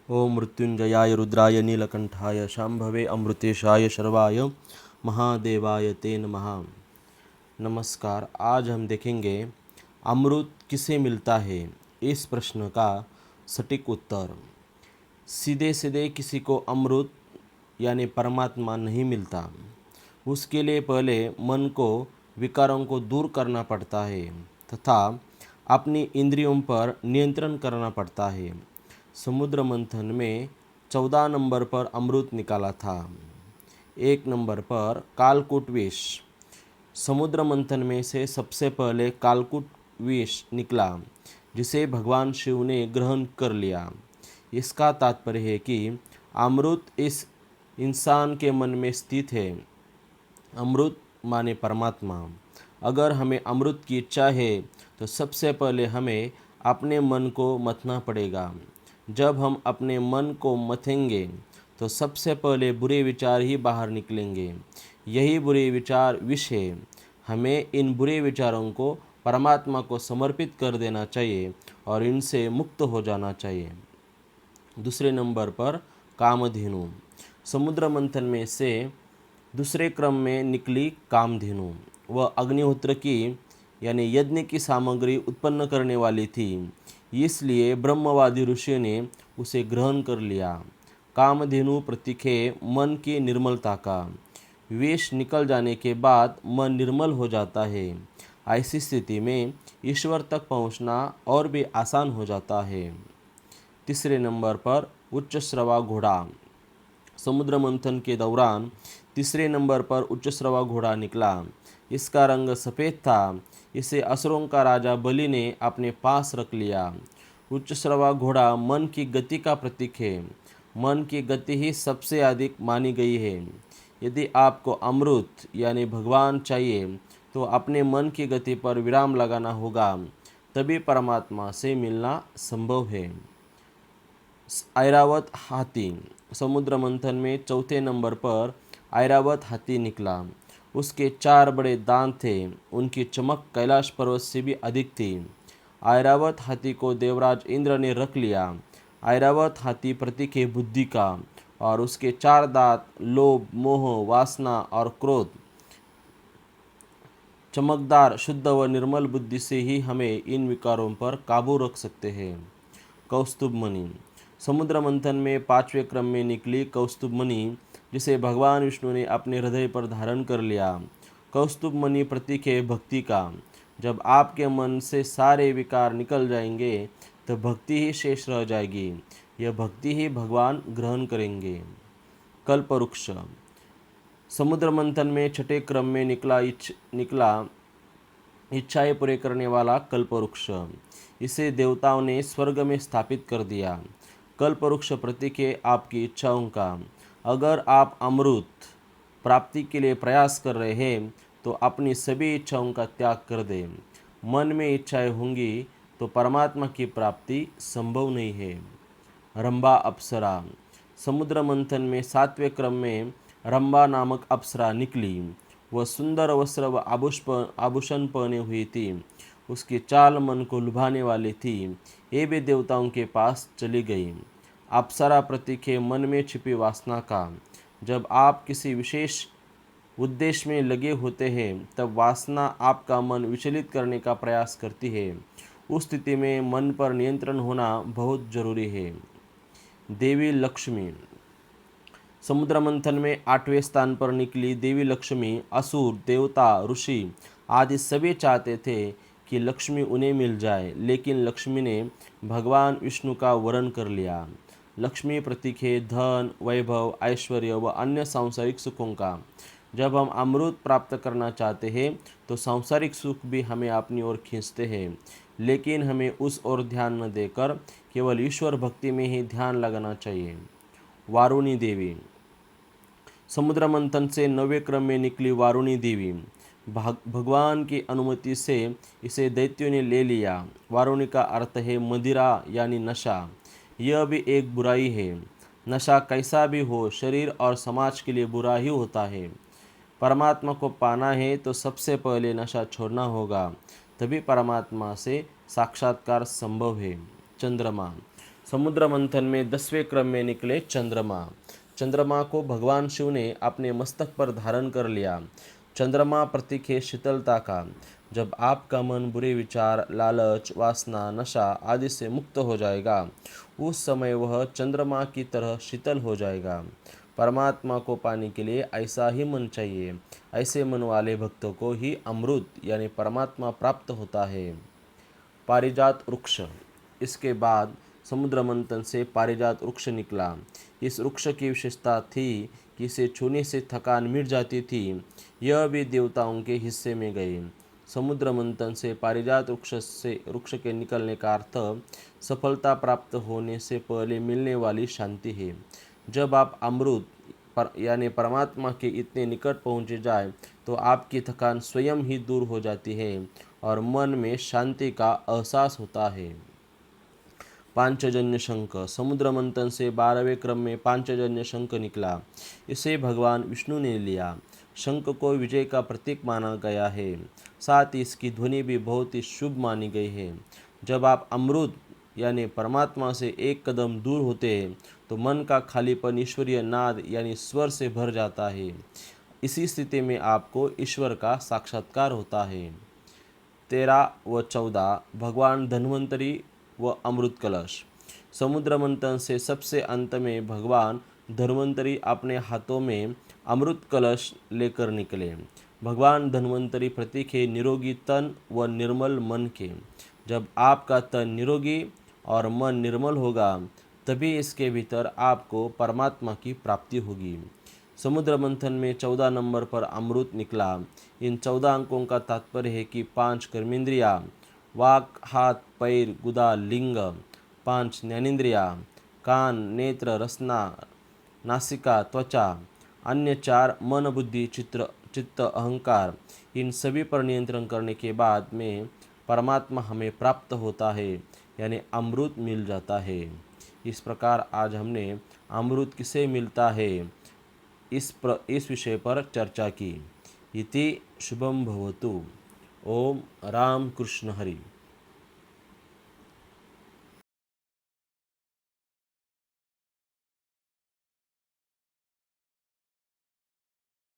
ओम मृत्युंजयाय रुद्राय नीलकंठाय शांभवे अमृतेशाय शर्वाय महादेवाय ते नमः। नमस्कार। आज हम देखेंगे अमृत किसे मिलता है, इस प्रश्न का सटीक उत्तर। सीधे सीधे किसी को अमृत यानी परमात्मा नहीं मिलता। उसके लिए पहले मन को विकारों को दूर करना पड़ता है तथा अपनी इंद्रियों पर नियंत्रण करना पड़ता है। समुद्र मंथन में 14 नंबर पर अमृत निकाला था। 1 नंबर पर कालकूट विष। समुद्र मंथन में से सबसे पहले कालकूट विष निकला, जिसे भगवान शिव ने ग्रहण कर लिया। इसका तात्पर्य है कि अमृत इस इंसान के मन में स्थित है। अमृत माने परमात्मा। अगर हमें अमृत की इच्छा है तो सबसे पहले हमें अपने मन को मथना पड़ेगा। जब हम अपने मन को मथेंगे तो सबसे पहले बुरे विचार ही बाहर निकलेंगे। यही बुरे विचार विष है। हमें इन बुरे विचारों को परमात्मा को समर्पित कर देना चाहिए और इनसे मुक्त हो जाना चाहिए। दूसरे नंबर पर कामधेनु। समुद्र मंथन में से दूसरे क्रम में निकली कामधेनु। वह अग्निहोत्र की यानी यज्ञ की सामग्री उत्पन्न करने वाली थी, इसलिए ब्रह्मवादी ऋषि ने उसे ग्रहण कर लिया। कामधेनु प्रतीक है मन की निर्मलता का। विष निकल जाने के बाद मन निर्मल हो जाता है। ऐसी स्थिति में ईश्वर तक पहुंचना और भी आसान हो जाता है। तीसरे नंबर पर उच्च श्रवा घोड़ा। समुद्र मंथन के दौरान तीसरे नंबर पर उच्च श्रवा घोड़ा निकला। इसका रंग सफ़ेद था। इसे असुरों का राजा बलि ने अपने पास रख लिया। उच्च श्रवा घोड़ा मन की गति का प्रतीक है। मन की गति ही सबसे अधिक मानी गई है। यदि आपको अमृत यानी भगवान चाहिए तो अपने मन की गति पर विराम लगाना होगा, तभी परमात्मा से मिलना संभव है। ऐरावत हाथी। समुद्र मंथन में चौथे नंबर पर ऐरावत हाथी निकला। उसके 4 बड़े दांत थे। उनकी चमक कैलाश पर्वत से भी अधिक थी। ऐरावत हाथी को देवराज इंद्र ने रख लिया। ऐरावत हाथी प्रतीक है बुद्धि का और उसके 4 दांत लोभ, मोह, वासना और क्रोध। चमकदार, शुद्ध व निर्मल बुद्धि से ही हमें इन विकारों पर काबू रख सकते हैं। कौस्तुभ मणि। समुद्र मंथन में 5वें क्रम में निकली कौस्तुभ मणि, जिसे भगवान विष्णु ने अपने हृदय पर धारण कर लिया। कौस्तुभ मणि प्रतीक है भक्ति का। जब आपके मन से सारे विकार निकल जाएंगे तो भक्ति ही शेष रह जाएगी। यह भक्ति ही भगवान ग्रहण करेंगे। कल्पवृक्ष। समुद्र मंथन में 6ठे क्रम में निकला इच्छाएं पूरे करने वाला कल्पवृक्ष। इसे देवताओं ने स्वर्ग में स्थापित कर दिया। कल्पवृक्ष प्रतीक है आपकी इच्छाओं का। अगर आप अमृत प्राप्ति के लिए प्रयास कर रहे हैं तो अपनी सभी इच्छाओं का त्याग कर दें। मन में इच्छाएं होंगी तो परमात्मा की प्राप्ति संभव नहीं है। रंभा अप्सरा। समुद्र मंथन में 7वें क्रम में रंभा नामक अप्सरा निकली। वह सुंदर वस्त्र व आभूषण पहने हुई थी। उसकी चाल मन को लुभाने वाली थी। ये भी देवताओं के पास चली गई। अप्सरा प्रतीक है मन में छिपी वासना का। जब आप किसी विशेष उद्देश्य में लगे होते हैं तब वासना आपका मन विचलित करने का प्रयास करती है। उस स्थिति में मन पर नियंत्रण होना बहुत जरूरी है। देवी लक्ष्मी। समुद्र मंथन में 8वें स्थान पर निकली देवी लक्ष्मी। असुर, देवता, ऋषि आदि सभी चाहते थे कि लक्ष्मी उन्हें मिल जाए, लेकिन लक्ष्मी ने भगवान विष्णु का वरण कर लिया। लक्ष्मी प्रतीक है धन, वैभव, ऐश्वर्य व अन्य सांसारिक सुखों का। जब हम अमृत प्राप्त करना चाहते हैं तो सांसारिक सुख भी हमें अपनी ओर खींचते हैं, लेकिन हमें उस ओर ध्यान न देकर केवल ईश्वर भक्ति में ही ध्यान लगाना चाहिए। वारुणी देवी। समुद्र मंथन से 9वें क्रम में निकली वारुणी देवी। भगवान की अनुमति से इसे दैत्यों ने ले लिया। वारुणी का अर्थ है मदिरा यानी नशा। यह भी एक बुराई है। नशा कैसा भी हो, शरीर और समाज के लिए बुरा ही होता है। परमात्मा को पाना है तो सबसे पहले नशा छोड़ना होगा, तभी परमात्मा से साक्षात्कार संभव है। चंद्रमा। समुद्र मंथन में 10वें क्रम में निकले चंद्रमा। चंद्रमा को भगवान शिव ने अपने मस्तक पर धारण कर लिया। चंद्रमा प्रतीक है शीतलता का। जब आपका मन बुरे विचार, लालच, वासना, नशा आदि से मुक्त हो जाएगा, उस समय वह चंद्रमा की तरह शीतल हो जाएगा। परमात्मा को पाने के लिए ऐसा ही मन चाहिए। ऐसे मन वाले भक्तों को ही अमृत यानी परमात्मा प्राप्त होता है। पारिजात वृक्ष। इसके बाद समुद्र मंथन से पारिजात वृक्ष निकला। इस वृक्ष की विशेषता थी कि इसे छूने से थकान मिट जाती थी। यह भी देवताओं के हिस्से में गए। समुद्र मंथन से पारिजात वृक्ष के निकलने का अर्थ सफलता प्राप्त होने से पहले मिलने वाली शांति है। जब आप अमृत यानी परमात्मा के इतने निकट पहुँचे जाए तो आपकी थकान स्वयं ही दूर हो जाती है और मन में शांति का एहसास होता है। पांचजन्य शंख। समुद्र मंथन से 12वें क्रम में पांचजन्य शंख निकला। इसे भगवान विष्णु ने लिया। शंख को विजय का प्रतीक माना गया है। साथ ही इसकी ध्वनि भी बहुत ही शुभ मानी गई है। जब आप अमृत यानी परमात्मा से एक कदम दूर होते हैं तो मन का खालीपन ईश्वरीय नाद यानी स्वर से भर जाता है। इसी स्थिति में आपको ईश्वर का साक्षात्कार होता है। 13 व 14 भगवान धन्वंतरी व अमृत कलश। समुद्र मंथन से सबसे अंत में भगवान धन्वंतरी अपने हाथों में अमृत कलश लेकर निकले। भगवान धन्वंतरी प्रतीक है निरोगी तन व निर्मल मन के। जब आपका तन निरोगी और मन निर्मल होगा तभी इसके भीतर आपको परमात्मा की प्राप्ति होगी। समुद्र मंथन में 14 नंबर पर अमृत निकला। इन 14 अंकों का तात्पर्य है कि 5 कर्मेंद्रिया वाक, हाथ, पैर, गुदा, लिंग, 5 ज्ञानेंद्रिया कान, नेत्र, रसना, नासिका, त्वचा, अन्य 4 मन, बुद्धि, चित्त, अहंकार, इन सभी पर नियंत्रण करने के बाद में परमात्मा हमें प्राप्त होता है यानी अमृत मिल जाता है। इस प्रकार आज हमने अमृत किसे मिलता है इस विषय पर चर्चा की। इति शुभम भवतु। ओम राम कृष्ण हरि।